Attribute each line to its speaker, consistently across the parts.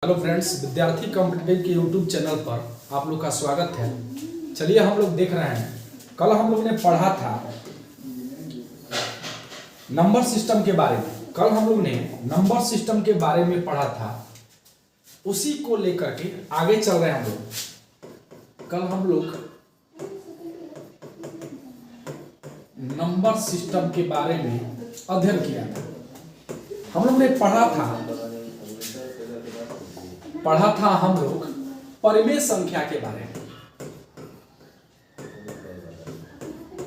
Speaker 1: Hello friends, विद्यार्थी competitive के YouTube channel पर आप लोग का स्वागत है। चलिए हम लोग देख रहे हैं, कल हम लोग ने पढ़ा था नंबर सिस्टम के बारे में। कल हम लोग ने नंबर सिस्टम के बारे में पढ़ा था, उसी को लेकर के आगे चल रहे हैं हम लोग। कल हम लोग नंबर सिस्टम के बारे में अध्ययन किया था। हम लोग ने पढ़ा था हम लोग परिमेय संख्या के बारे में।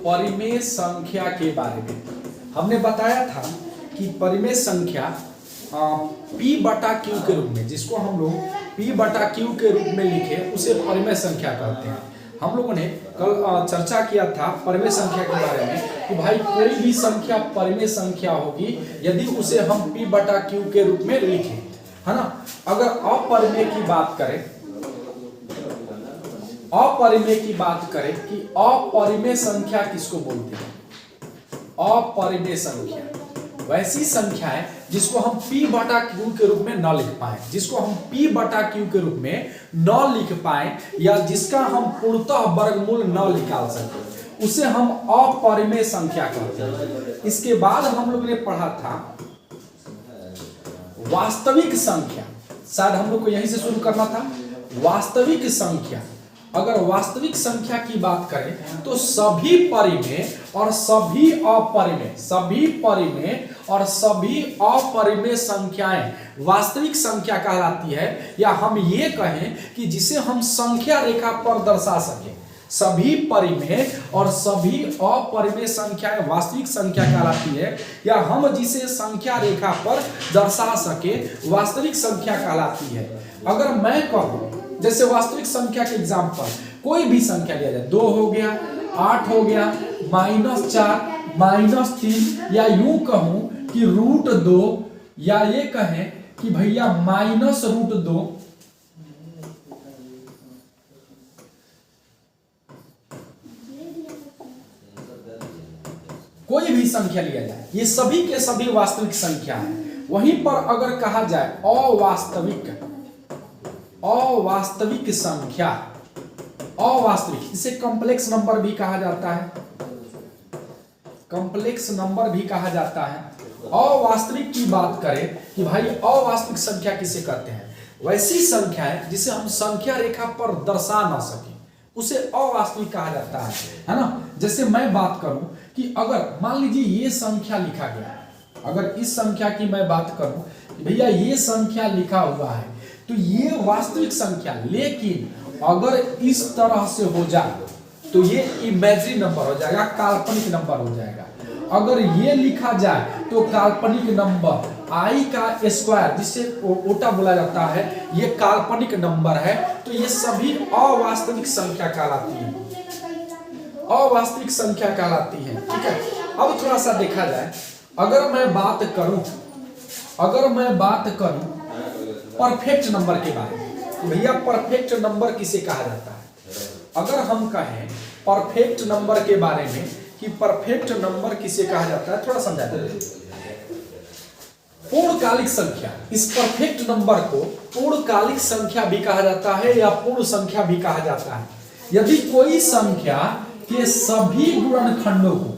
Speaker 1: परिमेय संख्या के बारे में हमने बताया था कि परिमेय संख्या P बटा Q के रूप में, जिसको हम लोग P बटा Q के रूप में लिखे उसे परिमेय संख्या कहते हैं। हम लोगों ने कल चर्चा किया था परिमेय संख्या के बारे में कि भाई कोई भी संख्या परिमेय संख्या होगी यदि उसे हम P बटा Q के रूप में लिखें, है ना। अगर अपरिमेय की बात करें कि अपरिमेय संख्या किसको बोलते हैं? अपरिमेय संख्या वैसी संख्या है जिसको हम P बटा Q के रूप में न लिख पाए, के रूप में न लिख पाए या जिसका हम पूर्णतः वर्गमूल न निकाल सके, उसे हम अपरिमेय संख्या कहते हैं। इसके बाद हम लोग ने पढ़ा था वास्तविक संख्या। शायद हम लोग को यहीं से शुरू करना था। वास्तविक संख्या, अगर वास्तविक संख्या की बात करें तो सभी परिमेय और सभी अपरिमेय संख्याएं वास्तविक संख्या कहलाती है। या हम ये कहें कि जिसे हम संख्या रेखा पर दर्शा सके, सभी परिमेय और सभी अपरिमेय संख्याएं वास्तविक संख्या कहलाती है। या हम जिसे संख्या रेखा पर दर्शा सके वास्तविक संख्या कहलाती है। अगर मैं कहूं, जैसे वास्तविक संख्या के एग्जांपल कोई भी संख्या लिया जाए, 2 हो गया, 8 हो गया, -4, -3, या यूं कहूं कि √2, या ये कहें कि भैया -√2, कोई भी संख्या लिया जाए, ये सभी के सभी वास्तविक संख्या है। वहीं पर अगर कहा जाए अवास्तविक संख्या, इसे कॉम्प्लेक्स नंबर भी कहा जाता है, अवास्तविक की बात करें कि भाई अवास्तविक संख्या किसे कहते हैं? वैसी संख्या है जिसे हम संख्या रेखा पर दर्शा ना सके, उसे अवास्तविक कहा जाता है ना। जैसे मैं बात करूं कि अगर मान लीजिए ये संख्या लिखा गया, अगर इस संख्या की मैं बात करूं कि भैया ये संख्या लिखा हुआ है, तो ये वास्तविक संख्या, लेकिन अगर इस तरह से हो जाए तो ये इमेजिनरी नंबर हो जाएगा, काल्पनिक नंबर हो जाएगा। अगर ये लिखा जाए तो काल्पनिक नंबर i का स्क्वायर, जिसे ओटा बोला जाता है, ये काल्पनिक नंबर है। तो ये सभी अवास्तविक संख्या कहलाती है, ठीक है। अब थोड़ा सा देखा जाए, अगर मैं बात करूं परफेक्ट नंबर के बारे में, तो भैया परफेक्ट नंबर किसे कहा जाता है? अगर हम कहें परफेक्ट नंबर के बारे में कि परफेक्ट नंबर किसे कहा जाता है, थोड़ा समझा दीजिए। पूर्णकालिक संख्या, इस परफेक्ट नंबर को पूर्णकालिक संख्या भी कहा जाता है या पूर्ण संख्या भी कहा जाता है। यदि कोई संख्या के सभी गुणनखंडों को,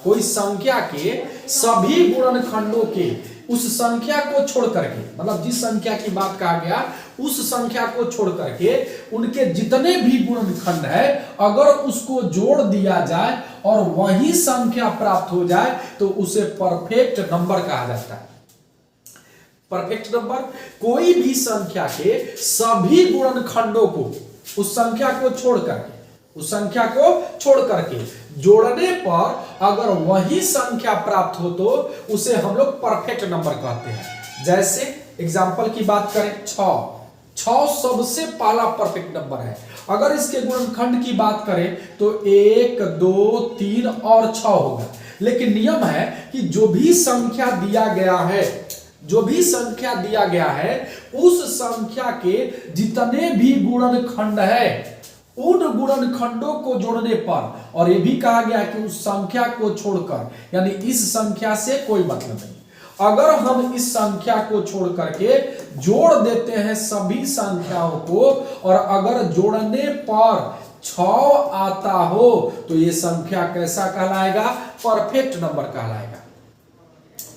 Speaker 1: कोई संख्या के सभी गुणनखंडों के उस संख्या को छोड़ करके, मतलब जिस संख्या की बात कहा गया उस संख्या को छोड़ करके उनके जितने भी गुणनखंड है, अगर उसको जोड़ दिया जाए और वही संख्या प्राप्त हो जाए तो उसे परफेक्ट नंबर कहा जाता है। परफेक्ट नंबर कोई भी संख्या के सभी गुणनखंडों को उस संख्या को छोड़ करके जोड़ने पर अगर वही संख्या प्राप्त हो तो उसे हम लोग परफेक्ट नंबर कहते हैं। जैसे एग्जांपल की बात करें, 6 सबसे पहला परफेक्ट नंबर है। अगर इसके गुणनखंड की बात करें तो 1, 2, 3 और 6 होगा। लेकिन नियम है कि जो भी संख्या दिया गया है उस संख्या के जितने भी गुणनखंड है उन गुणनखंडों को जोड़ने पर, और यह भी कहा गया कि उस संख्या को छोड़कर, यानी इस संख्या से कोई मतलब नहीं, अगर हम इस संख्या को छोड़ करके जोड़ देते हैं सभी संख्याओं को और अगर जोड़ने पर 6 आता हो तो ये संख्या कैसा कहलाएगा? परफेक्ट नंबर कहलाएगा।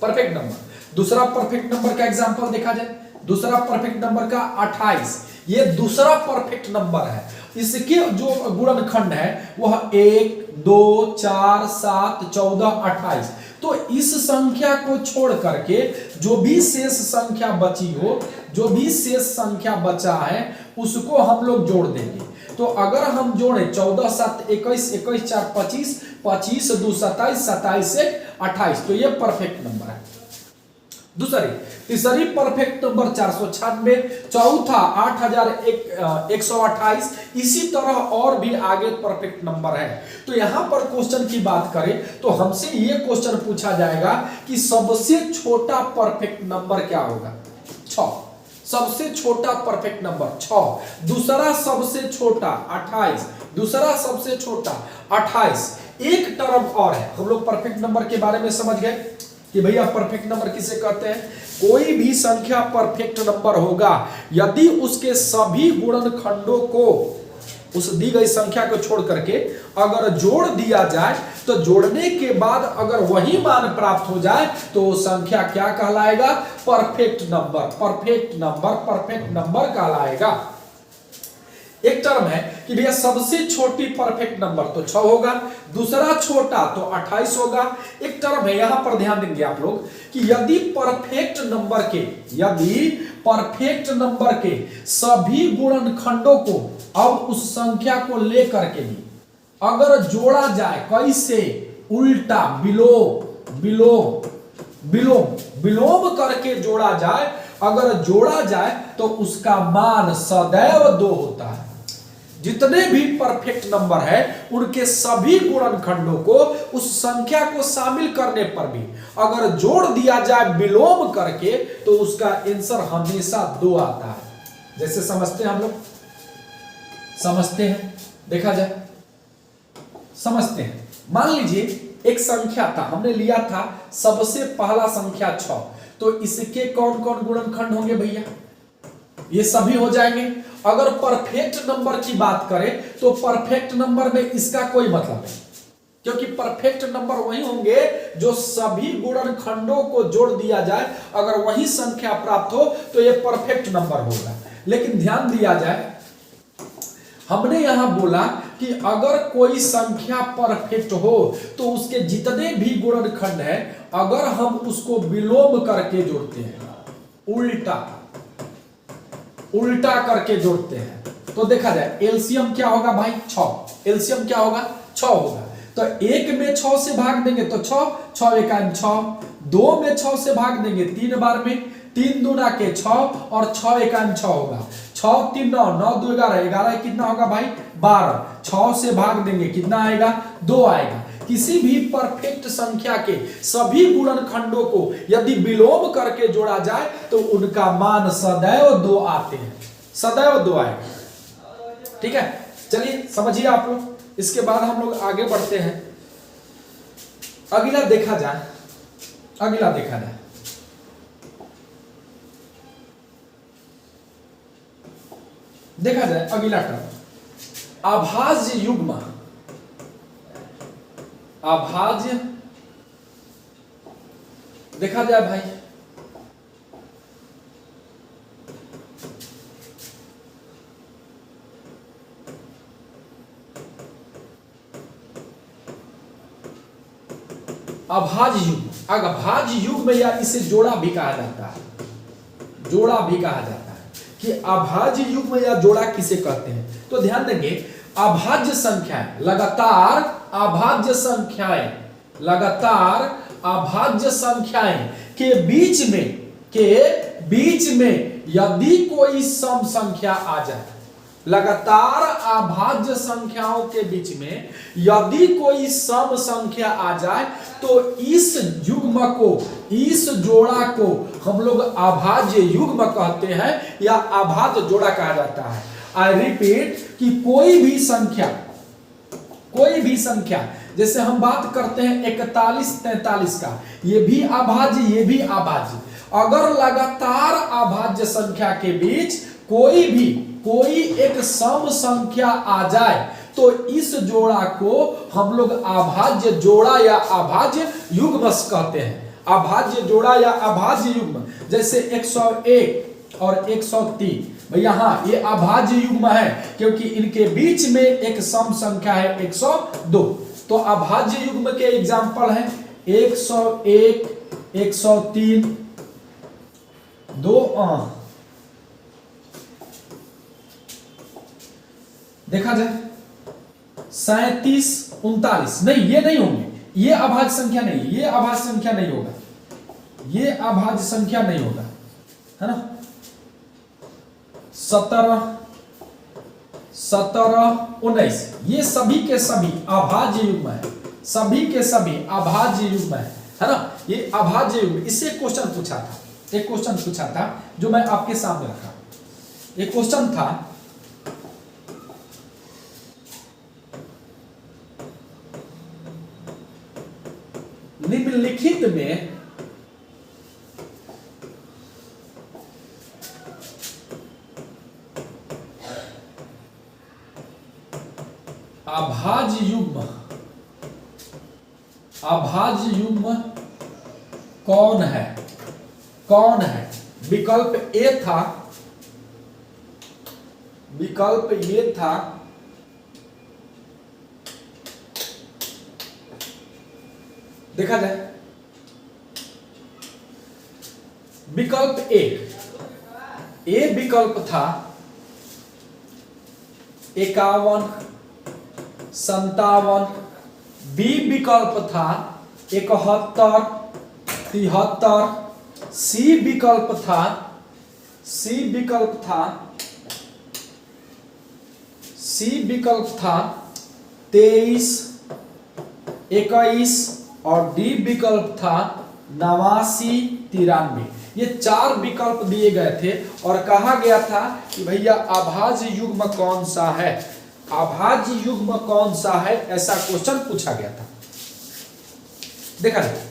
Speaker 1: Perfect number. दूसरा परफेक्ट नंबर का एग्जांपल देखा जाए। दूसरा परफेक्ट नंबर का 28, ये दूसरा परफेक्ट नंबर है। इसके जो गुणनखंड है वह 1, 2, 4, 7, 14, 28। तो इस संख्या को छोड़ करके जो भी शेष संख्या बची हो, जो भी शेष संख्या बचा है उसको हम लोग जोड़ देंगे। तो अगर हम जोड़े 14 7 21, 21 4 25, 25 2 27, 27 1 28, तो ये परफेक्ट नंबर है। तीसरी परफेक्ट नंबर 496, चौथा 8128। इसी तरह और भी आगे परफेक्ट नंबर है। तो यहां पर क्वेश्चन की बात करें तो हमसे ये क्वेश्चन पूछा जाएगा कि सबसे छोटा परफेक्ट नंबर क्या होगा? 6। सबसे छोटा परफेक्ट नंबर 6। दूसरा सबसे छोटा 28, दूसरा सबसे छोटा 28। एक टर्म और है। हम लोग परफेक्ट नंबर के बारे में समझ गए कि भैया परफेक्ट नंबर किसे कहते हैं? कोई भी संख्या परफेक्ट नंबर होगा यदि उसके सभी गुणनखंडों को उस दी गई संख्या को छोड़ करके अगर जोड़ दिया जाए तो जोड़ने के बाद अगर वही मान प्राप्त हो जाए तो संख्या क्या कहलाएगा? Perfect number. Perfect number, perfect number कहलाएगा। एक टर्म है कि भैया सबसे छोटी परफेक्ट नंबर तो 6 होगा, दूसरा छोटा तो 28 होगा। एक टर्म है, यहां पर ध्यान देंगे आप लोग कि यदि परफेक्ट नंबर के सभी गुणनखंडों को अब उस संख्या को लेकर के भी अगर जोड़ा जाए, कैसे? उल्टा, विलोम करके जोड़ा जाए। अगर जोड़ा जाए तो उसका मान सदैव 2 होता है। जितने भी परफेक्ट नंबर है उनके सभी गुणनखंडों को उस संख्या को शामिल करने पर भी अगर जोड़ दिया जाए विलोम करके तो उसका आंसर हमेशा 2 आता है। जैसे समझते हैं हम लोग, समझते हैं, देखा जाए, समझते हैं। मान लीजिए एक संख्या था, हमने लिया था सबसे पहला संख्या 6, तो इसके कौन कौन गुणनखंड होंगे भैया? ये सभी हो जाएंगे। अगर परफेक्ट नंबर की बात करें तो परफेक्ट नंबर में इसका कोई मतलब नहीं, क्योंकि परफेक्ट नंबर वही होंगे जो सभी गुणनखंडों को जोड़ दिया जाए, अगर वही संख्या प्राप्त हो तो ये परफेक्ट नंबर होगा। लेकिन ध्यान दिया जाए, हमने यहां बोला कि अगर कोई संख्या परफेक्ट हो तो उसके जितने भी गुणनखंड है अगर हम उसको विलोम करके जोड़ते हैं, उल्टा करके जोड़ते हैं तो देखा जाए एलसीएम क्या होगा भाई? 6। एलसीएम क्या होगा? 6 होगा। तो 1 में 6 से भाग देंगे तो 6, 6 एकान 6। 2 में 6 से भाग देंगे 3 बार में, 3 दूना के 6 और 6 एकान 6 होगा। 6 3 9, 9 2 11, 11 कितना होगा भाई? 12। 6 से भाग देंगे कितना आएगा? 2 आएगा। किसी भी परफेक्ट संख्या के सभी गुणनखंडों को यदि विलोम करके जोड़ा जाए तो उनका मान सदैव 2 आते हैं, सदैव 2 आएगा। ठीक है, चलिए समझिए आप लोग। इसके बाद हम लोग आगे बढ़ते हैं। अगला देखा जाए, अगला टर्म अभाज्य युग्म। अभाज्य देखा जाए भाई, अभाज्य युग्म। अभाज्य युग्म या इसे जोड़ा भी कहा जाता है, जोड़ा भी कहा जाता है कि अभाज्य युग्म या जोड़ा किसे कहते हैं? तो ध्यान देंगे, अभाज्य संख्याएं, लगातार अभाज्य संख्याएं के बीच में यदि कोई सम संख्या आ जाए, लगातार अभाज्य संख्याओं के बीच में यदि कोई सम संख्या आ जाए तो इस युग्म को, इस जोड़ा को हम लोग अभाज्य युग्म कहते हैं या अभाज्य जोड़ा कहा जाता है। आई रिपीट कि कोई भी संख्या जैसे हम बात करते हैं 41 43 का, ये भी अभाज्य, ये भी अभाज्य। अगर लगातार अभाज्य संख्या के बीच कोई एक सम संख्या आ जाए तो इस जोड़ा को हम लोग अभाज्य जोड़ा या अभाज्य युग्म कहते हैं। अभाज्य जोड़ा या अभाज्य युग्म, जैसे 101 और 103, भैया हाँ ये अभाज्य युग्म है क्योंकि इनके बीच में एक सम संख्या है 102। तो अभाज्य युग्म के एग्जाम्पल हैं 101, 103, 2 देखा जाए 37, 39, नहीं ये नहीं होंगे, ये अभाज्य संख्या नहीं, ये अभाज्य संख्या नहीं होगा, ये अभाज्य संख्या नहीं होगा, है ना। 17, 19, ये सभी के सभी अभाज्य युग्म है, सभी के सभी अभाज्य युग्म है ना। ये अभाज्य युग्म, इससे क्वेश्चन पूछा था, एक क्वेश्चन पूछा था जो मैं आपके सामने रखा। एक क्वेश्चन था निम्नलिखित में अभाज्य युग्म कौन है, कौन है। विकल्प ए था, विकल्प ये था देखा जाए, विकल्प ए विकल्प था 51, 57, बी विकल्प था 71, 73, सी विकल्प था 23, 21 और डी विकल्प था 89, 93। ये 4 विकल्प दिए गए थे और कहा गया था कि भैया अभाज्य युग्म कौन सा है, अभाज्य युग्म कौन सा है, ऐसा क्वेश्चन पूछा गया था। देखा जाए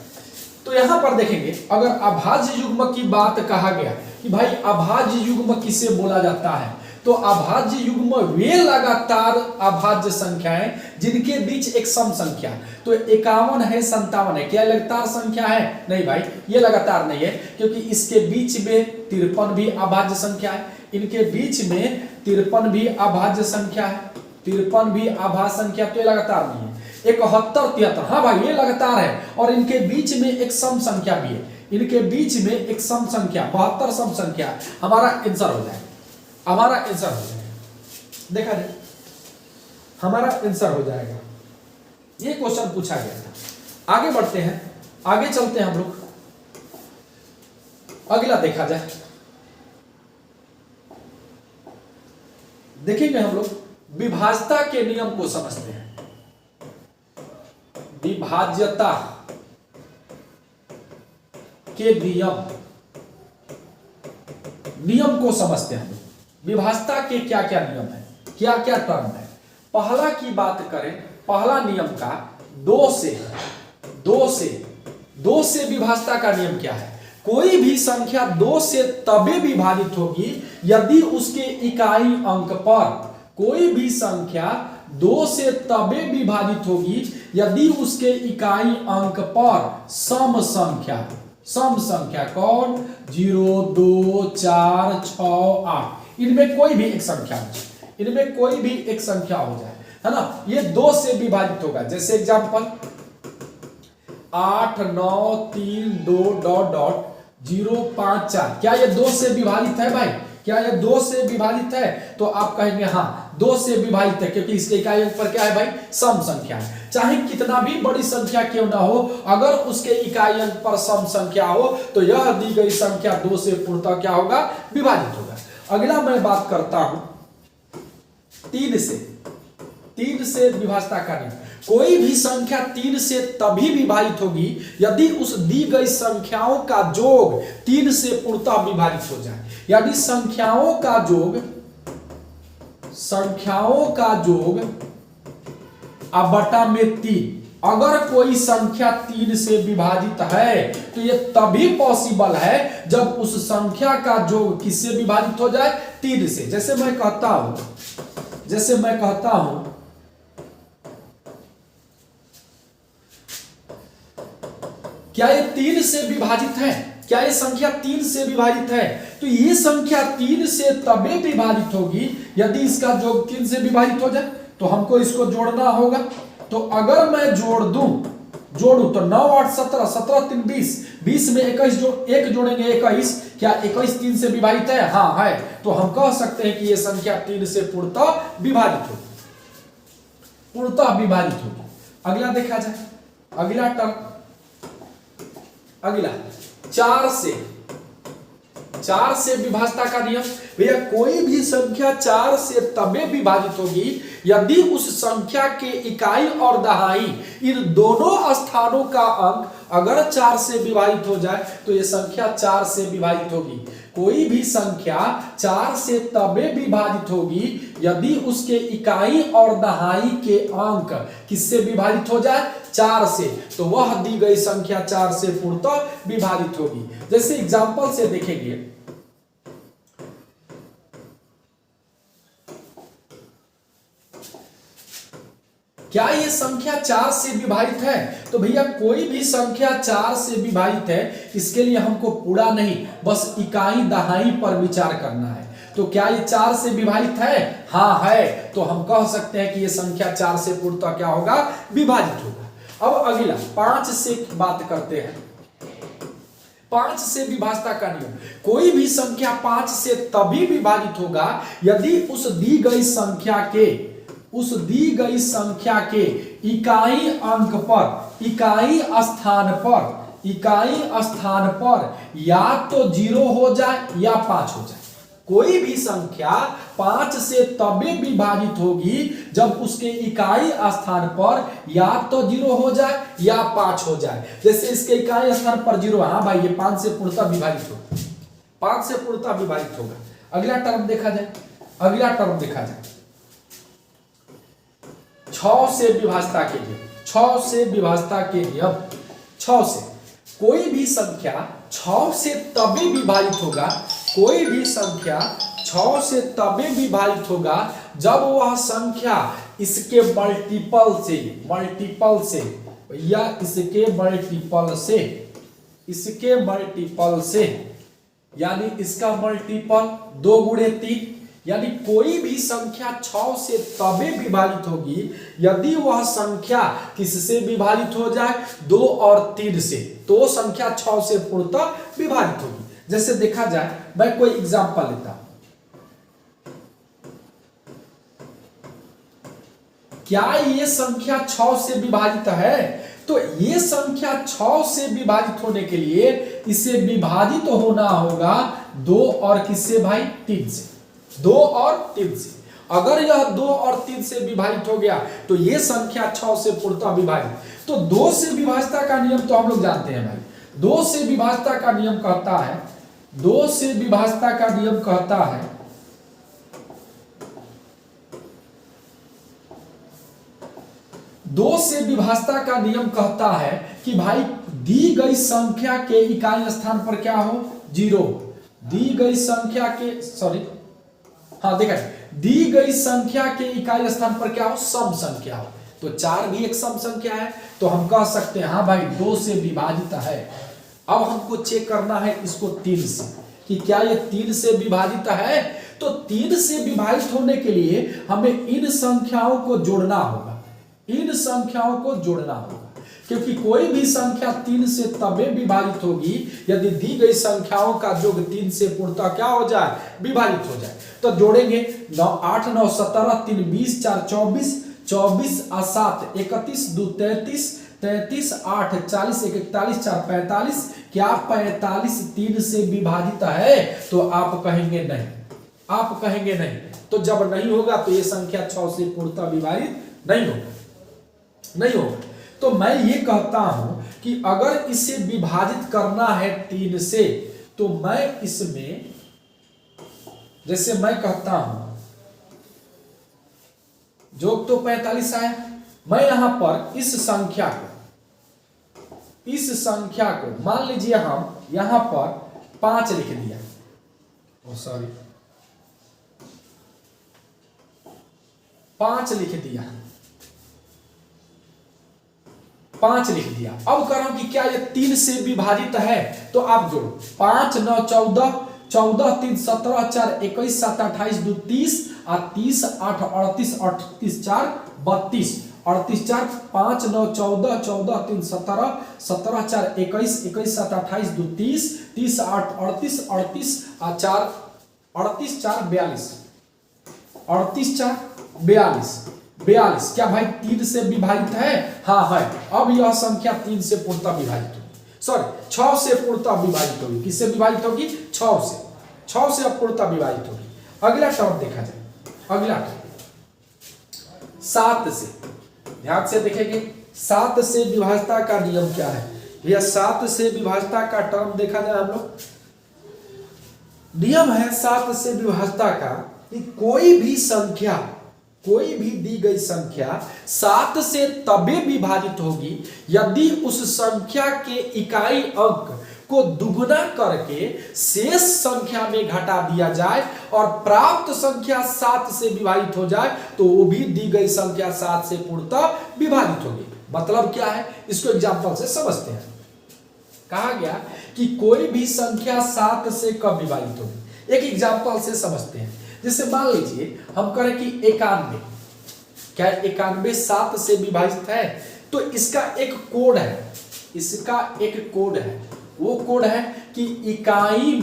Speaker 1: तो यहां पर देखेंगे, अगर अभाज्य युग्म की बात कहा गया कि भाई अभाज्य युग्म किसे बोला जाता है, तो अभाज्य युग्म वे लगातार अभाज्य संख्याएं जिनके बीच एक सम संख्या, तो 51 है, 57 है, क्या लगातार संख्या है? नहीं भाई, ये लगातार नहीं है क्योंकि इसके बीच में 53 भी अभाज्य संख्या है, इनके बीच में 53 भी अभाज्य संख्या है, 53 भी अभाज्य संख्या, तो ये लगातार नहीं है। 71, 73, हाँ भाई ये लगातार है और इनके बीच में एक सम संख्या भी है, इनके बीच में एक सम संख्या 72 सम संख्या। हमारा आंसर हो जाएगा, हमारा आंसर हो जाएगा, देखा जाए हमारा आंसर हो जाएगा। ये क्वेश्चन पूछा गया था। आगे बढ़ते हैं, आगे चलते हैं हम लोग, अगला देखा जाए, देखेंगे हम लोग विभाज्यता के नियम को समझते हैं, विभाज्यता के नियम को समझते हैं। विभाज्यता के क्या क्या नियम है, क्या क्या टर्म है। पहला की बात करें, पहला नियम का 2 से विभाज्यता का नियम क्या है? कोई भी संख्या 2 से तभी विभाजित होगी यदि उसके इकाई अंक पर, कोई भी संख्या 2 से तभी विभाजित होगी यदि उसके इकाई अंक पर सम संख्या कौन? 0, 2, 4, 6, 8, इनमें कोई भी एक संख्या हो जाए, इनमें कोई भी एक संख्या हो जाए, है ना, ये 2 से विभाजित होगा। जैसे एग्जांपल 8, 9, 3, 2 डॉट डॉट 0, 5, 4, क्या ये 2 से विभाजित है भाई? क्या ये 2 से विभाजित है? तो आप कहेंगे हाँ 2 से विभाजित है क्योंकि इसके इकाई अंक पर क्या है भाई? सम संख्या है। चाहे कितना भी बड़ी संख्या क्यों ना हो, अगर उसके इकाई अंक पर सम संख्या हो तो यह दी गई संख्या 2 से पूर्णतः क्या होगा? विभाजित होगा। अगला मैं बात करता हूं 3 से विभाज्यता का नियम। कोई भी संख्या 3 से तभी विभाजित होगी यदि उस दी गई संख्याओं का योग 3 से पूर्णतः विभाजित हो जाए, यानी संख्याओं का योग अब बटा में 3 अगर कोई संख्या 3 से विभाजित है तो ये तभी पॉसिबल है जब उस संख्या का योग किससे विभाजित हो जाए, 3 से। जैसे मैं कहता हूं क्या ये 3 से विभाजित है, क्या ये संख्या 3 से विभाजित है, तो ये संख्या 3 से तभी विभाजित होगी यदि इसका योग 3 से विभाजित हो जाए। तो हमको इसको जोड़ना होगा। तो अगर मैं जोड़ू तो 9 8 17, 17 3 20, 20 में 21 1 जोड़ेंगे 21, क्या 21 3 से विभाजित है? हाँ है। तो हम कह सकते हैं कि यह संख्या 3 से पूर्णतः विभाजित होगी। अगला देखा जाए, अगला टर्म, अगला 4 से विभाजता का नियम। भैया कोई भी संख्या 4 से तबे विभाजित होगी यदि उस संख्या के इकाई और दहाई इन दोनों स्थानों का अंक अगर 4 से विभाजित हो जाए तो यह संख्या 4 से विभाजित होगी। कोई भी संख्या 4 से तबे विभाजित होगी यदि उसके इकाई और दहाई के अंक किससे विभाजित हो जाए, 4 से। तो वह दी गई संख्या 4 से पूर्णतः विभाजित होगी। जैसे एग्जांपल से देखेंगे, क्या यह संख्या 4 से विभाजित है? तो भैया कोई भी संख्या 4 से विभाजित है, इसके लिए हमको पूरा नहीं बस इकाई दहाई पर विचार करना है। तो क्या ये 4 से विभाजित है? हाँ है। तो हम कह सकते हैं कि यह संख्या 4 से पूर्णतः क्या होगा, विभाजित होगा। अब अगला 5 से बात करते हैं। 5 से विभाजता का नियम। कोई भी संख्या 5 से तभी विभाजित होगा यदि उस दी गई संख्या के इकाई अंक पर, इकाई स्थान पर या तो 0 हो जाए या 5 हो जाए। कोई भी संख्या 5 से तभी विभाजित होगी जब उसके इकाई स्थान पर या तो 0 हो जाए या 5 हो जाए। जैसे इसके इकाई स्थान पर 0, हाँ भाई ये 5 से पूर्णतः विभाजित होगा, 5 से पूर्णतः विभाजित होगा। अगला टर्म देखा जाए, 6 से विभाजता के लिए, 6 से विभाजता के नियम। 6 से कोई भी संख्या 6 से तभी विभाजित होगा, कोई भी संख्या 6 से तभी विभाजित होगा जब वह संख्या इसके मल्टीपल से या इसके मल्टीपल से यानी इसका मल्टीपल 2 गुणे 3, यानी कोई भी संख्या 6 से तभी विभाजित होगी यदि वह संख्या किससे विभाजित हो जाए, 2 और 3 से। तो संख्या 6 से पूर्णतः विभाजित होगी। जैसे देखा जाए, मैं कोई एग्जांपल लेता हूं। क्या ये संख्या 6 से विभाजित है? तो ये संख्या 6 से विभाजित होने के लिए इसे विभाजित होना होगा 2 और किससे भाई, 3 से। 2 और 3 से। अगर यह 2 और 3 से विभाजित हो गया तो यह संख्या 6 से पूर्णतः विभाजित। तो 2 से विभाजता का नियम तो हम लोग जानते हैं भाई। 2 से विभाजता का नियम कहता है, 2 से विभाजता का नियम कहता है, कि भाई दी गई संख्या के इकाई स्थान पर क्या हो, 0। दी गई संख्या के दी गई संख्या के इकाई स्थान पर क्या हो, सम संख्या हो। तो 4 भी एक सम संख्या है। तो हम कह सकते हैं हाँ भाई 2 से विभाजित है। अब हमको चेक करना है इसको 3 से, कि क्या ये 3 से विभाजित है। तो 3 से विभाजित होने के लिए हमें इन संख्याओं को जोड़ना होगा, क्योंकि कोई भी संख्या 3 से तबे विभाजित होगी यदि दी गई संख्याओं का योग 3 से पूर्णतः क्या हो जाए, विभाजित हो जाए। तो जोड़ेंगे 8 9 17 3 20 4 24, 24 7 31 2 33, 33 8 40 41 4 45। क्या 45 3 से विभाजित है? तो आप कहेंगे नहीं। तो जब नहीं होगा तो ये संख्या 6 से पूर्णतः विभाजित नहीं होगा। तो मैं ये कहता हूं कि अगर इसे विभाजित करना है 3 से तो मैं इसमें, जैसे मैं कहता हूं योग तो 45 आया, मैं यहां पर इस संख्या को मान लीजिए हम यहां पर 5 लिख दिया, सॉरी 5 लिख दिया, 5 लिख दिया। अब कह रहा हूं कि क्या ये 3 से विभाजित है, तो आप जोड़ो 5 9 14, 14 3 17, 4 21, 7 28, 2 30, 30 8 38, 38 4 32, 38 4 5 9 14, 14 3 17, 17 4 21, 21 7 28, 2 30, 30 8 38, 38 4 38 4 42, 38 4 42, 42। क्या भाई 3 से विभाजित है? हाँ है। अब यह संख्या 3 से पूर्णतः विभाजित होगी, सॉरी 6 से पूर्णतः विभाजित होगी। किससे विभाजित होगी? 6 से। 6 से पूर्णतः विभाजित होगी। अगला टर्म देखा जाए, अगला टर्म 7 से, ध्यान से देखेंगे 7 से विभाजता का नियम क्या है भैया। 7 से विभाजता का टर्म देखा जाए हम लोग, नियम है 7 से विभाजता का कि कोई भी दी गई संख्या 7 से तभी विभाजित होगी यदि उस संख्या के इकाई अंक को दुगुना करके शेष संख्या में घटा दिया जाए और प्राप्त संख्या 7 से विभाजित हो जाए तो वो भी दी गई संख्या 7 से पूर्णतः विभाजित होगी। मतलब क्या है, इसको एग्जांपल से समझते हैं। कहा गया कि कोई भी संख्या 7 से कब विभाजित होगी, एक एग्जांपल से समझते हैं। जैसे मान लीजिए हम करें कि 91, क्या 91 7 से विभाजित है, तो इसका एक कोड है, इसका एक कोड है। वो कोड है कि इकाई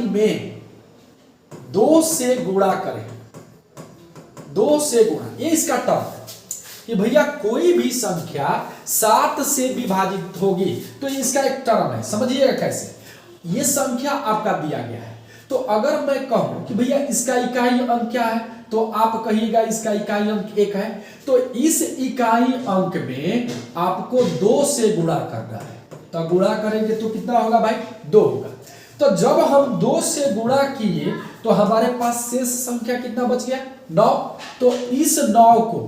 Speaker 1: में 2 से गुणा करें, 2 से गुणा, ये इसका टर्म है कि भैया कोई भी संख्या 7 से विभाजित होगी तो इसका एक टर्म है। समझिएगा कैसे, ये संख्या आपका दिया गया है, तो अगर मैं कहूं कि भैया इसका इकाई अंक क्या है, तो आप कहिएगा इसका इकाई अंक 1 है, तो इस इकाई अंक में आपको 2 से गुणा करना है। तो गुणा करेंगे तो कितना होगा भाई, 2 होगा। तो जब हम 2 से गुणा किए तो हमारे पास शेष संख्या कितना बच गया, 9। तो इस 9 को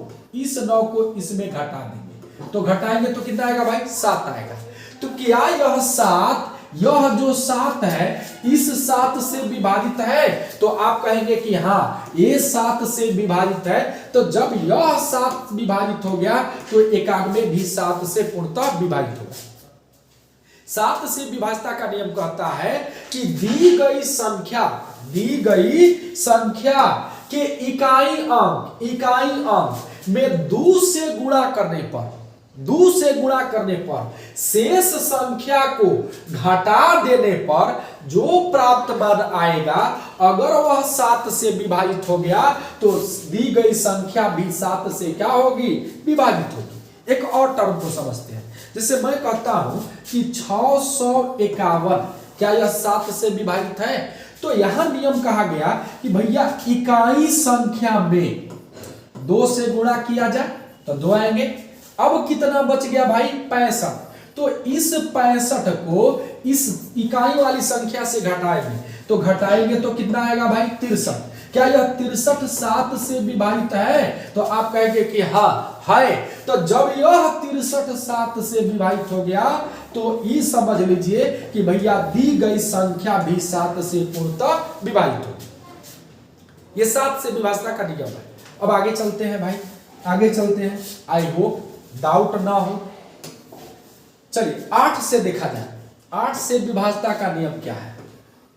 Speaker 1: इसमें घटा देंगे, तो घटाएंगे तो कितना आएगा भाई, 7 आएगा। तो क्या यह जो 7 है इस 7 से विभाजित है, तो आप कहेंगे कि हाँ ये 7 से विभाजित है। तो जब यह 7 विभाजित हो गया तो 91 भी 7 से पूर्णतः विभाजित होगा। 7 से विभाजता का नियम कहता है कि दी गई संख्या के इकाई अंक में 2 से गुणा करने पर शेष संख्या को घटा देने पर जो प्राप्त मान आएगा, अगर वह 7 से विभाजित हो गया तो दी गई संख्या भी 7 से क्या होगी, विभाजित होगी। एक और टर्म को समझते हैं। जैसे मैं कहता हूं कि 651, क्या यह 7 से विभाजित है? तो यहां नियम कहा गया कि भैया इकाई संख्या में 2 से गुणा किया जाए तो 2 आएंगे। अब कितना बच गया भाई, 65। तो इस 65 को इस इकाई वाली संख्या से घटाएंगे, तो घटाएंगे तो कितना आएगा भाई, 63। क्या यह 63 7 से विभाजित है? तो आप कहेंगे कि हाँ है। तो जब यह 63 7 से विभाजित हो गया तो ये समझ लीजिए कि भैया दी गई संख्या भी 7 से पूर्णतः विभाजित होगी। ये 7 से विभाजता का नियम है। अब आगे चलते हैं भाई, आगे चलते हैं, आई होप डाउट ना हो। चलिए 8 से देखा जाए, 8 से विभाजता का नियम क्या है।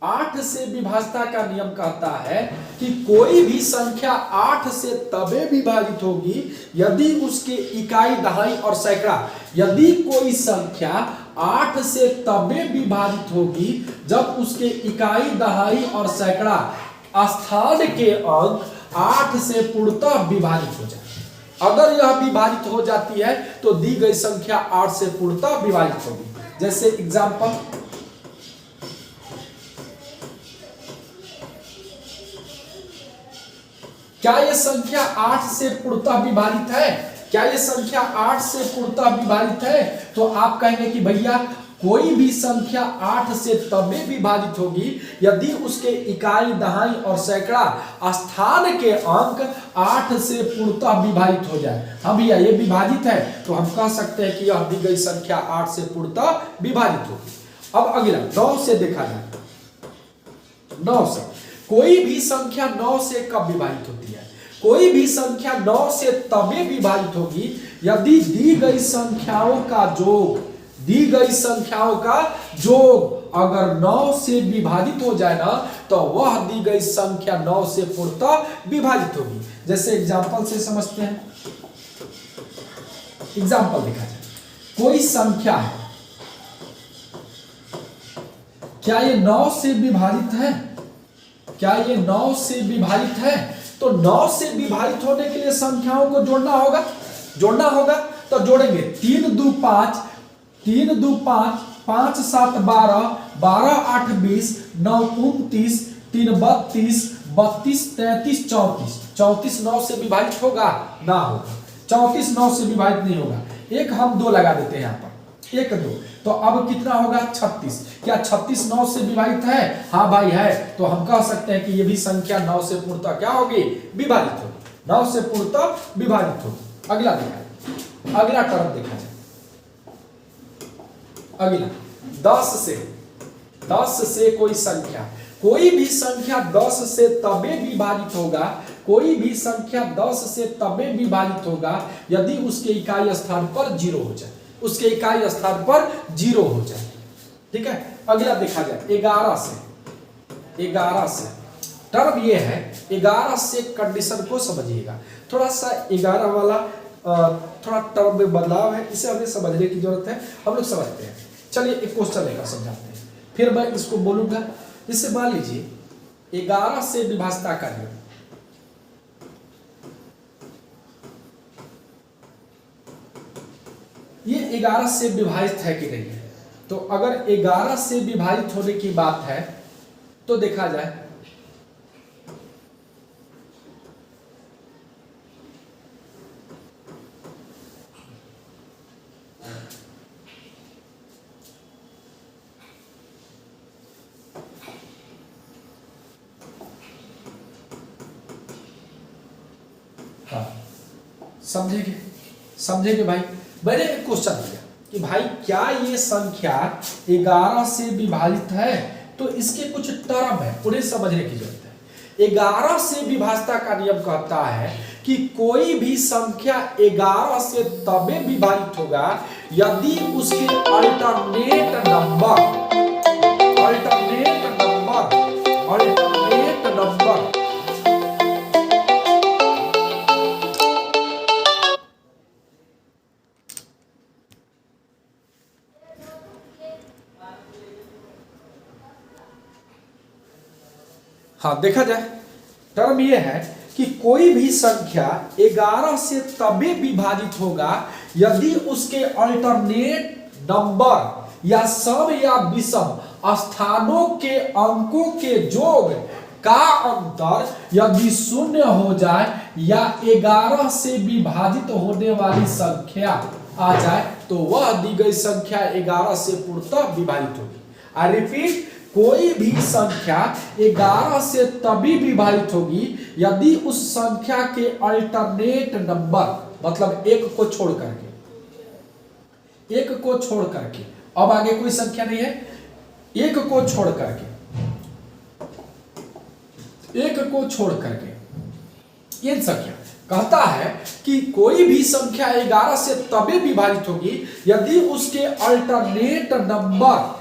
Speaker 1: 8 से विभाजता का नियम कहता है कि कोई भी संख्या 8 से तबे विभाजित होगी यदि उसके इकाई, दहाई और सैकड़ा, यदि कोई संख्या 8 से तबे विभाजित होगी जब उसके इकाई, दहाई और सैकड़ा स्थान के अंक 8 से पूर्णतः विभाजित हो जाए। अगर यह विभाजित हो जाती है तो दी गई संख्या 8 से पूर्णतः विभाजित होगी। जैसे एग्जांपल, क्या यह संख्या 8 से पूर्णतः विभाजित है? क्या यह संख्या 8 से पूर्णतः विभाजित है? तो आप कहेंगे कि भैया कोई भी संख्या 8 से तबे विभाजित होगी यदि उसके इकाई, दहाई और सैकड़ा स्थान के अंक 8 से पूर्णतः विभाजित हो जाए। हाँ भैया ये विभाजित है तो हम कह सकते हैं कि यह दी गई संख्या 8 से पूर्णतः विभाजित होगी। अब अगला 9 से देखा जाए। 9 से कोई भी संख्या 9 से कब विभाजित होती है? कोई भी संख्या 9 से तभी विभाजित होगी यदि दी गई संख्याओं का जोग अगर 9 से विभाजित हो जाए ना तो वह दी गई संख्या 9 से पूर्णतः विभाजित होगी। जैसे एग्जांपल से समझते हैं। एग्जांपल देखा जाए। कोई संख्या है, क्या ये 9 से विभाजित है? क्या ये 9 से विभाजित है? तो 9 से विभाजित होने के लिए संख्याओं को जोड़ना होगा। तो जोड़ेंगे 3 2 5, 3 2 5, 5 7 12, 12 8 20, 9 29, 3 32, 32 33 34। 34 9 से विभाजित होगा? ना होगा। 34 9 से विभाजित नहीं होगा। एक हम 2 लगा देते हैं यहाँ पर, 1 2, तो अब कितना होगा? 36। क्या 36 9 से विभाजित है? हाँ भाई है। तो हम कह सकते हैं कि ये भी संख्या 9 से पूर्णतः क्या होगी? विभाजित होगी। 9 से पूर्णतः विभाजित होगी। अगला देखा, अगला टर्म देखा जाए। अगला 10 से कोई भी संख्या 10 से तबे विभाजित होगा। कोई भी संख्या 10 से तबे विभाजित होगा यदि उसके इकाई स्थान पर 0 हो जाए। उसके इकाई स्थान पर 0 हो जाए। ठीक है। अगला देखा जाए 11 से टर्म ये है। 11 से कंडीशन को समझिएगा। थोड़ा सा 11 वाला थोड़ा टर्म में बदलाव है, इसे हमें समझने की जरूरत है। हम लोग समझते हैं। चलिए एक क्वेश्चन लेकर समझाते हैं, फिर मैं इसको बोलूंगा। इससे मान लीजिए 11 से विभाजता का नियम। ये 11 से विभाजित है कि नहीं है? तो अगर 11 से विभाजित होने की बात है तो देखा जाए समझेंगे भाई। मैंने एक क्वेश्चन दिया कि भाई क्या ये संख्या 11 से विभाजित है? तो इसके कुछ टर्म है, उन्हें समझने की जरूरत है। 11 से विभाजता का नियम कहता है कि कोई भी संख्या 11 से तबे विभाजित होगा यदि उसके अल्टरनेट नंबर हाँ देखा जाए। टर्म यह है कि कोई भी संख्या 11 से तभी विभाजित होगा यदि उसके अल्टरनेट नंबर या सम या विषम स्थानों के अंकों के योग का अंतर यदि 0 हो जाए या 11 से विभाजित होने वाली संख्या आ जाए तो वह दी गई संख्या 11 से पूर्णतः विभाजित होगी। आई रिपीट, कोई भी संख्या 11 से तभी विभाजित होगी यदि उस संख्या के अल्टरनेट नंबर, मतलब एक को छोड़ करके, अब आगे कोई संख्या नहीं है, एक को छोड़ करके ये संख्या कहता है कि कोई भी संख्या 11 से तभी विभाजित होगी यदि उसके अल्टरनेट नंबर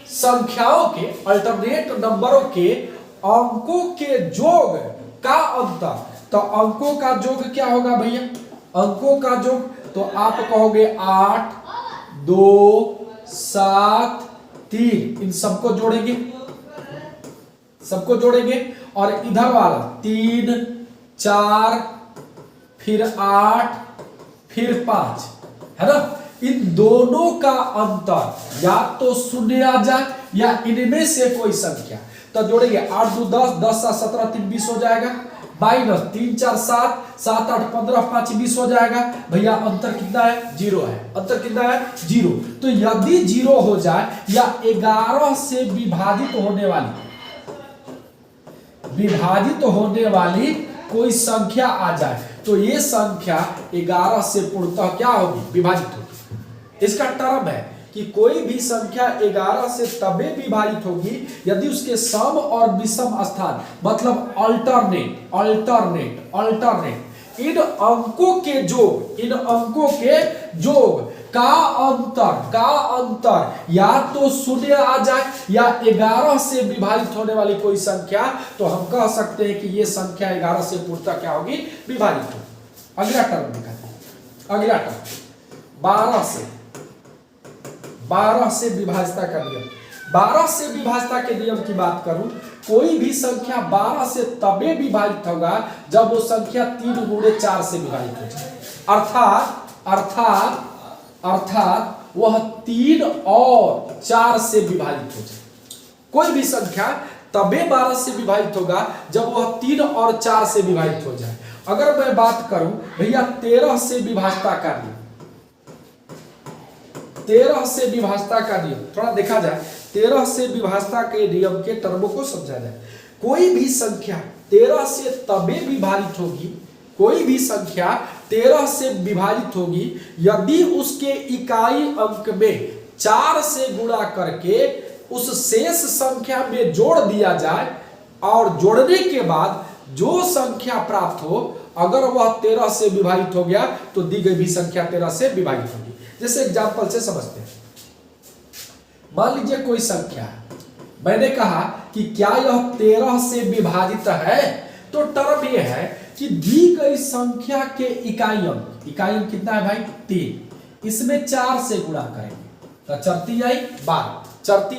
Speaker 1: संख्याओं के अल्टरनेट नंबरों के अंकों के योग का अंतर। तो अंकों का योग क्या होगा भैया? अंकों का योग तो आप कहोगे 8 2 7 3, इन सबको जोड़ेंगे और इधर वाला 3 4 फिर 8 फिर 5 है ना। इन दोनों का अंतर या तो 0 आ जाए या इनमें से कोई संख्या। तो जोड़ेंगे 8 2 10, 10 7 17 3 20 हो जाएगा। माइनस 3 4 7, 7 8 15, 5 20 हो जाएगा भैया। अंतर कितना है? 0 है। अंतर कितना है? 0। तो यदि 0 हो जाए या 11 से विभाजित होने वाली कोई संख्या आ जाए तो ये संख्या 11 से पूर्णतः क्या होगी? विभाजित होगी। इसका टर्म है कि कोई भी संख्या 11 से तबे विभाजित होगी यदि उसके सम और विषम स्थान मतलब अल्टरनेट इन अंकों के जोग का अंतर या तो शून्य आ जाए या 11 से विभाजित होने वाली कोई संख्या, तो हम कह सकते हैं कि ये संख्या 11 से पूर्णतः क्या होगी? विभाजित होगी। अगला टर्म दिखाते हैं। अगला टर्म 12 से विभाजता का नियम। 12 से विभाजता के नियम की बात करूं, कोई भी संख्या 12 से तबे विभाजित होगा जब वो संख्या 3 गुणे 4 से विभाजित हो जाए। अर्थात वह 3 और 4 से विभाजित हो जाए। कोई भी संख्या तबे 12 से विभाजित होगा जब वह 3 और 4 से विभाजित हो जाए। अगर मैं बात करूं भैया 13 से विभाजता का नियम, 13 से विभाजता का नियम थोड़ा देखा जाए। 13 से विभाजता के नियम के टर्मों को समझा जाए। कोई भी संख्या 13 से तबे विभाजित होगी, कोई भी संख्या 13 से विभाजित होगी यदि उसके इकाई अंक में 4 से गुणा करके उस शेष संख्या में जोड़ दिया जाए और जोड़ने के बाद जो संख्या प्राप्त हो, अगर वह 13 से विभाजित हो गया तो दी गई भी संख्या 13 से विभाजित होगी। जैसे एग्जांपल से समझते हैं। मान लीजिए कोई संख्या है, मैंने कहा कि क्या यह 13 से विभाजित है, तो टर्म यह है कि दी गई संख्या के इकाई अंक कितना है भाई? 3। इसमें 4 से गुणा करेंगे तो चरती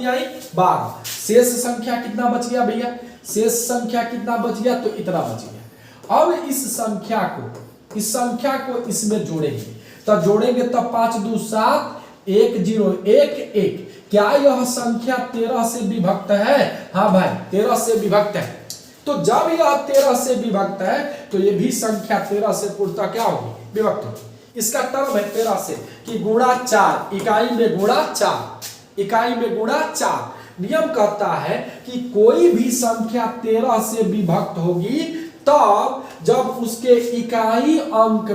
Speaker 1: आई 12। शेष संख्या कितना बच गया भैया? शेष संख्या कितना बच गया? तो इतना बच गया। अब इस संख्या को इसमें जोड़ेंगे, तो जोड़ेंगे तब 5 2 7 1 0 1 1। क्या यह संख्या 13 से विभक्त है? हाँ भाई 13 से विभक्त है। तो जब यह 13 से विभक्त है तो ये भी संख्या 13 से पूर्णतः क्या होगी? विभक्त होगी। इसका टर्म है 13 से कि गुणा 4, इकाई में गुणा 4। नियम कहता है कि कोई भी संख्या 13 से विभक्त होगी तब जब उसके इकाई अंक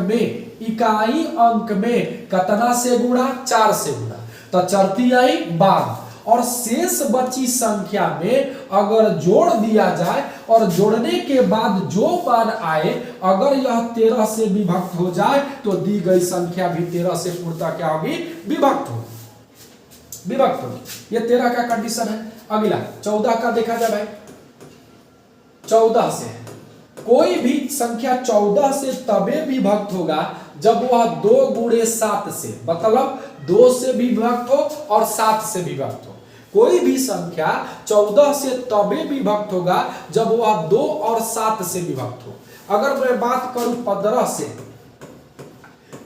Speaker 1: में कितना से गुणा? 4 से गुणा, तो चरती आई 12 और शेष बची संख्या में अगर जोड़ दिया जाए और जोड़ने के बाद जो मान आए, अगर यह 13 से विभक्त हो जाए तो दी गई संख्या भी 13 से पूर्णतः क्या होगी? विभक्त होगी। ये 13 का कंडीशन है। अगला 14 का देखा जाए भाई। 14 से कोई भी संख्या 14 से तबे विभक्त होगा जब वह 2 गुणे 7 से, मतलब 2 से भी विभक्त हो और 7 से विभक्त हो। कोई भी संख्या 14 से तबे विभक्त होगा जब वह 2 और 7 से विभक्त हो। अगर मैं बात करूं 15 से,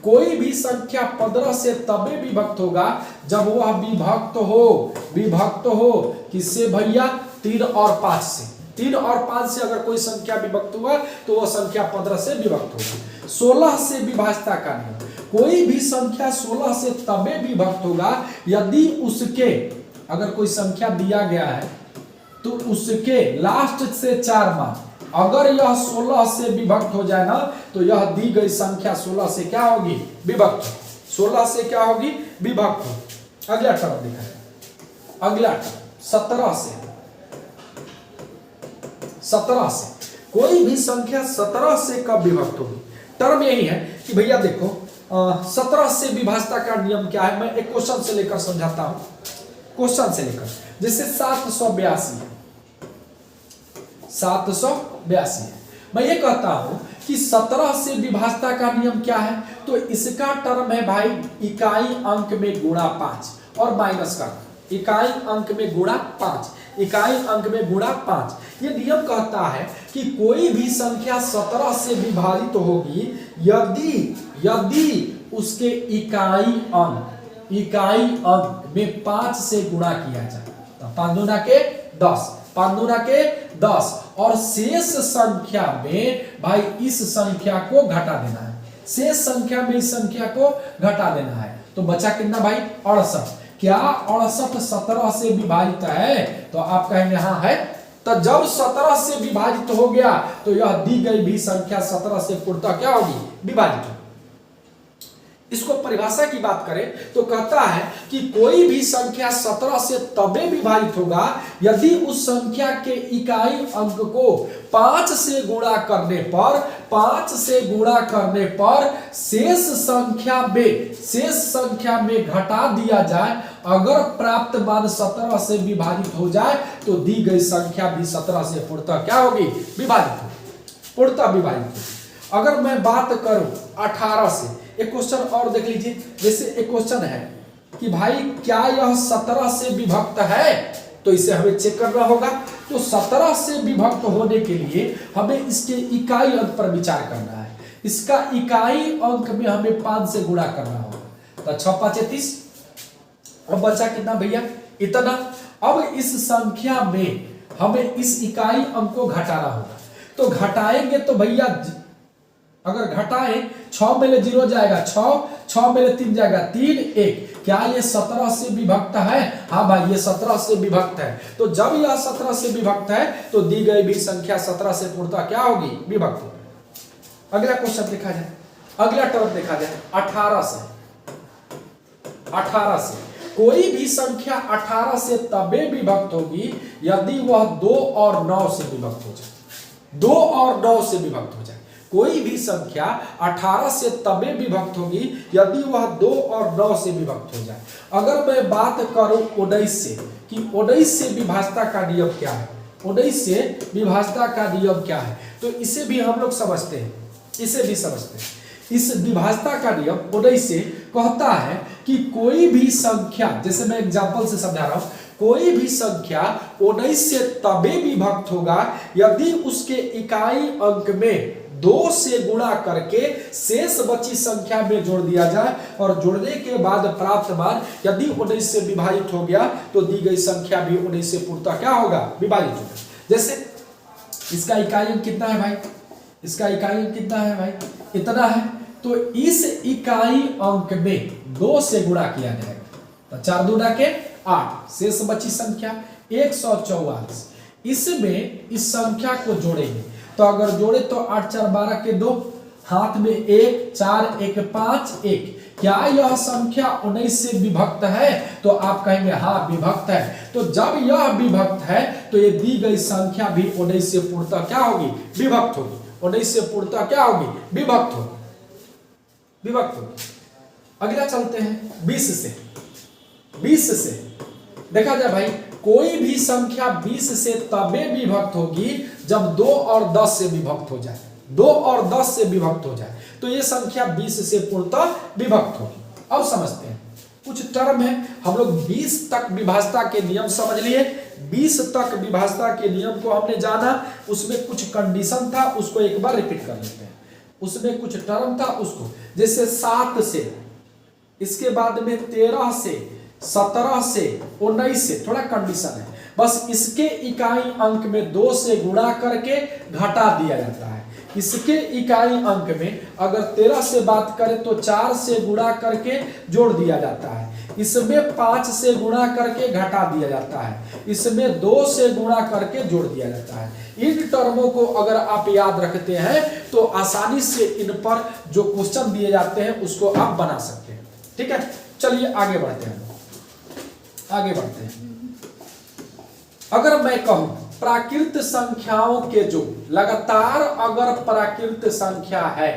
Speaker 1: कोई भी संख्या 15 से तबे विभक्त होगा जब वह विभक्त हो किससे भैया? 3 और 5 से। 3 और 5 से अगर कोई संख्या विभक्त हुआ तो वह संख्या 15 से विभक्त होगी। 16 से विभाजता का नियम। कोई भी संख्या 16 से तबे विभक्त होगा यदि उसके, अगर कोई संख्या दिया गया है तो उसके लास्ट से 4 मान, अगर यह 16 से विभक्त हो जाए ना तो यह दी गई संख्या 16 से क्या होगी? विभक्त। 16 से क्या होगी? विभक्त होगी। अगला टर्म दिखा है। अगला टर्म 17 से कोई भी संख्या 17 से कब विभक्त होगी? टर्म यही है कि भैया देखो 17 से विभाजता का नियम क्या है, मैं एक क्वेश्चन से लेकर समझाता हूं। क्वेश्चन से लेकर जैसे 782 है, मैं ये कहता हूं कि 17 से विभाजता का नियम क्या है, तो इसका टर्म है भाई इकाई अंक में गुणा 5 और माइनस का इकाई अंक में गुणा 5। ये नियम कहता है कि कोई भी संख्या 17 से विभाजित होगी यदि उसके इकाई अंक में 5 से गुणा किया जाए। तो 5 दूना के 10, 5 दूना के 10, और शेष संख्या में भाई इस संख्या को घटा देना है, शेष संख्या में इस संख्या को घटा देना है। तो बचा कितना भाई 68। क्या 68 17 से विभाजित है? तो आप कहेंगे हाँ है। तो जब 17 से विभाजित हो गया तो यह दी गई भी संख्या 17 से पूर्णतः क्या होगी? विभाजित होगी। इसको परिभाषा की बात करें तो कहता है कि कोई भी संख्या 17 से तबे विभाजित होगा यदि उस संख्या के इकाई अंक को 5 से गुणा करने पर शेष संख्या में घटा दिया जाए। अगर प्राप्त मान 17 से विभाजित हो जाए तो दी गई संख्या भी 17 से पूर्णतः क्या होगी? विभाजित होगी, पूर्णतः विभाजित होगी। अगर मैं बात करूं 18 से, एक क्वेश्चन और देख लीजिए। जैसे एक क्वेश्चन है कि भाई क्या यह 17 से विभक्त है? तो इसे हमें चेक करना होगा। तो 17 से विभक्त होने के लिए हमें इसके इकाई अंक पर विचार करना है। इसका इकाई अंक में हमें 5 से गुणा करना होगा। तो 6 5 30। अब बचा कितना भैया? इतना। अब इस संख्या में हमें इस इकाई अंक को घटाना होगा। तो घटाएंगे तो भैया अगर घटाएं 6 में 0 जाएगा 6 में 3 जाएगा 3 1। क्या ये 17 से विभक्त है? हाँ भाई ये 17 से विभक्त है। तो जब यह 17 से विभक्त है तो दी गई भी संख्या 17 से पूर्णतः क्या होगी? विभक्त होगी। अगला क्वेश्चन देखा जाए, अगला टर्म देखा जाए 18 से कोई भी संख्या 18 से तबे विभक्त होगी यदि वह 2 और 9 से विभक्त हो जाए। 2 और 9 से विभक्त हो जाए। कोई भी संख्या 18 से तबे विभक्त होगी यदि वह 2 और 9 से विभक्त हो जाए। अगर मैं बात करूं 19 से कि 19 से विभाजता का नियम क्या है? 19 से विभाजता का नियम क्या है? तो इसे भी हम लोग समझते हैं, इसे भी समझते हैं। इस विभाजता का नियम 19 से कहता है कि कोई भी संख्या, जैसे मैं एग्जांपल से समझा रहा हूं, कोई भी संख्या 19 से तबे विभक्त होगा यदि उसके इकाई अंक में 2 से गुणा करके शेष बची संख्या में जोड़ दिया जाए, और जोड़ने के बाद प्राप्त मान यदि 19 से विभाजित हो गया तो दी गई संख्या भी 19 से पूर्णतः क्या होगा? विभाजित होगा। जैसे इसका इकाई अंक कितना है भाई? इसका इकाई अंक कितना है भाई? इतना है। तो इस इकाई अंक में 2 से गुणा किया जाएगा। तो 4 दूना के 8, शेष बची संख्या 144। इसमें इस संख्या को जोड़ेंगे तो अगर जोड़े तो 8 4 12 के 2, हाथ में 1 4 1 5 1। क्या यह संख्या 19 से विभक्त है? तो आप कहेंगे हाँ विभक्त है। तो जब यह विभक्त है तो ये दी गई संख्या भी 19 से पूर्णतः क्या होगी? विभक्त होगी। 19 से पूर्णतः क्या होगी? विभक्त होगी, विभक्त होगी। अगला चलते हैं 20 से। 20 से देखा जाए भाई, कोई भी संख्या 20 से तबे विभक्त होगी जब 2 और 10 से विभक्त हो जाए। 2 और 10 से विभक्त हो जाए तो ये संख्या 20 से पूर्णतः विभक्त होगी। अब समझते हैं कुछ टर्म है। हम लोग 20 तक विभाजता के नियम समझ लिए। 20 तक विभाजता के नियम को हमने जाना, उसमें कुछ कंडीशन था, उसको एक बार रिपीट कर लेते हैं। उसमें कुछ टर्म था उसको, जैसे 7 से, इसके बाद में 13 से, 17 से, 19 से, थोड़ा कंडीशन है। बस इसके इकाई अंक में 2 से गुणा करके घटा दिया जाता है। इसके इकाई अंक में अगर 13 से बात करें तो 4 से गुणा करके जोड़ दिया जाता है। इसमें 5 से गुणा करके घटा दिया जाता है। इसमें 2 से गुणा करके जोड़ दिया जाता है। इन टर्मों को अगर आप याद रखते हैं तो आसानी से इन पर जो क्वेश्चन दिए जाते हैं उसको आप बना सकते हैं। ठीक है, चलिए आगे बढ़ते हैं। आगे बढ़ते हैं। अगर मैं कहूं प्राकृत संख्याओं के जो लगातार अगर प्राकृत संख्या है,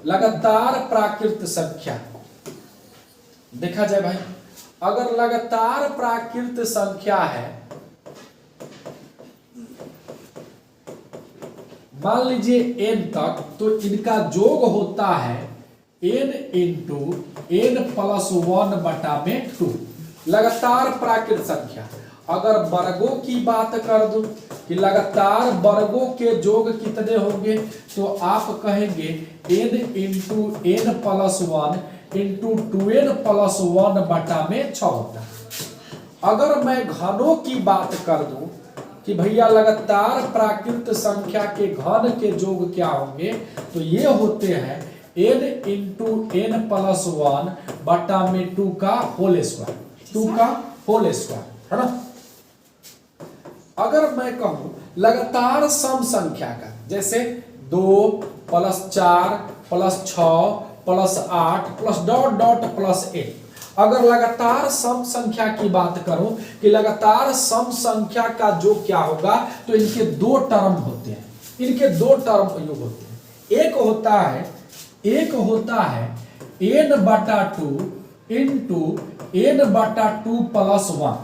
Speaker 1: लगातार प्राकृत संख्या देखा जाए भाई, अगर लगातार प्राकृत संख्या है, मान लीजिए n तक, तो इनका योग होता है n इंटू n प्लस 1 बटा में 2। लगातार प्राकृत संख्या। अगर वर्गों की बात कर दूं कि लगातार वर्गों के योग कितने होंगे, तो आप कहेंगे n into n plus 1 into 2n plus 1 बटा में 6 होता है। अगर मैं घनों की बात कर दूं कि कि भैया लगातार प्राकृत संख्या के घन के योग क्या होंगे, तो ये होते हैं n इंटू n प्लस 1 बटा में 2 का होल स्क्वायर, 2 का होल स्क्वायर, है ना। अगर मैं कहूं लगातार सम संख्या का, जैसे 2 plus 4 plus 6 plus 8 plus dot dot plus 1, अगर लगातार सम संख्या की बात करूं कि लगातार सम संख्या का जो क्या होगा, तो इनके दो टर्म होते हैं, इनके दो टर्म योग होते हैं। एक होता है n बटा 2 इंटू n बटा 2 प्लस 1,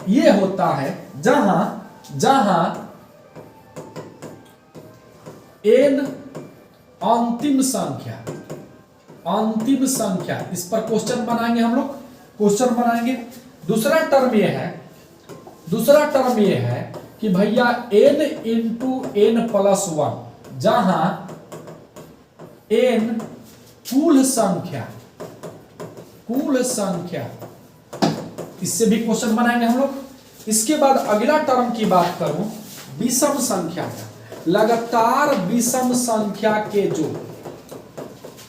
Speaker 1: ये होता है जहां n अंतिम संख्या, इस पर क्वेश्चन बनाएंगे हम लोग, क्वेश्चन बनाएंगे। दूसरा टर्म ये है कि भैया n इंटू n प्लस 1, जहां n कुल संख्या, इससे भी क्वेश्चन बनाएंगे हम लोग। इसके बाद अगला टर्म की बात करूं विषम संख्या का, लगातार विषम संख्या के जो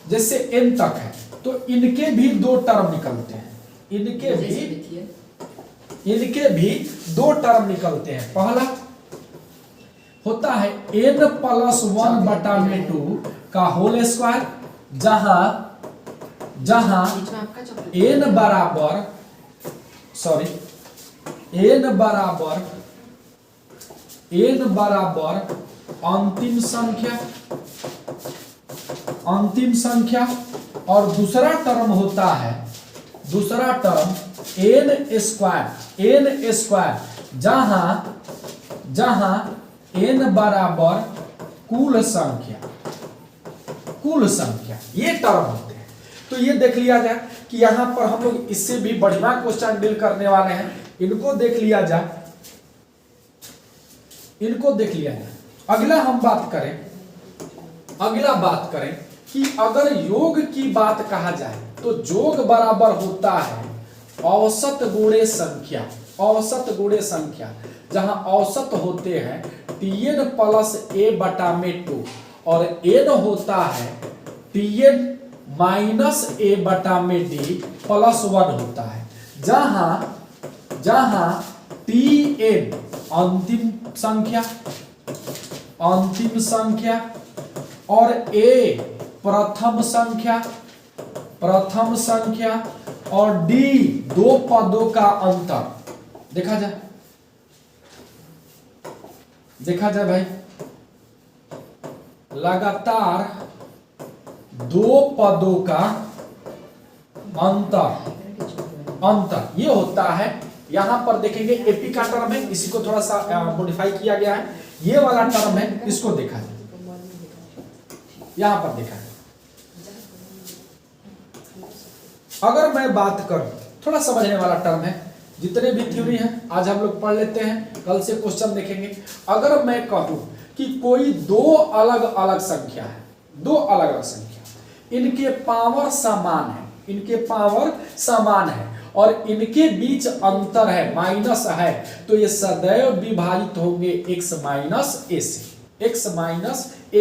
Speaker 1: जैसे n तक है, तो इनके भी दो टर्म निकलते हैं, इनके भी दो टर्म निकलते हैं। पहला होता है n प्लस 1 बटा में 2 का होल स्क्वायर, जहां n बराबर अंतिम संख्या, और दूसरा टर्म n स्क्वायर, जहां n बराबर कुल संख्या, ये टर्म होते हैं। तो ये देख लिया जाए कि यहां पर हम लोग इससे भी बढ़िया क्वेश्चन डील करने वाले हैं, इनको देख लिया जाए। अगला बात करें कि अगर योग की बात कहा जाए तो योग बराबर होता है औसत गुणे संख्या, जहां औसत होते हैं tn प्लस a बटा में 2 और n होता है tn माइनस a बटा में d प्लस 1 होता है, जहां tn अंतिम संख्या और a प्रथम संख्या और d दो पदों का अंतर। देखा जाए भाई, लगातार दो पदों का अंतर ये होता है। यहां पर देखेंगे एपी का टर्म है, इसी को थोड़ा सा मॉडिफाई किया गया है। ये वाला टर्म है, इसको देखा जाए, यहां पर देखा है। अगर मैं बात करूं, थोड़ा समझने वाला टर्म है, जितने भी थ्योरी हैं आज हम लोग पढ़ लेते हैं, कल से क्वेश्चन देखेंगे। अगर मैं कहूं कि कोई दो अलग अलग संख्या है, इनके पावर समान है और इनके बीच अंतर है, माइनस है, तो ये सदैव विभाजित होंगे x माइनस a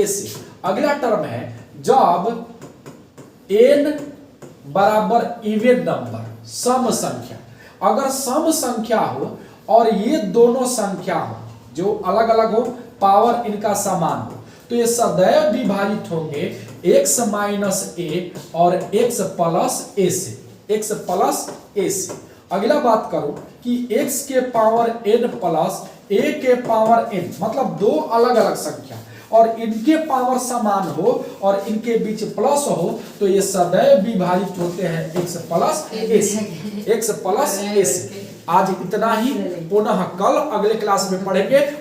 Speaker 1: से। अगला टर्म है जब n बराबर इवन नंबर, सम संख्या, अगर सम संख्या हो और ये दोनों संख्या हो जो अलग अलग हो, पावर इनका समान हो, तो ये सदैव विभाजित होंगे x माइनस a और x प्लस a से। अगला बात करो कि x के पावर n प्लस a के पावर n, मतलब दो अलग अलग संख्या और इनके पावर समान हो और इनके बीच प्लस हो, तो ये सदैव विभाजित होते हैं x प्लस a से। आज इतना ही, पुनः कल अगले क्लास में पढ़ेंगे।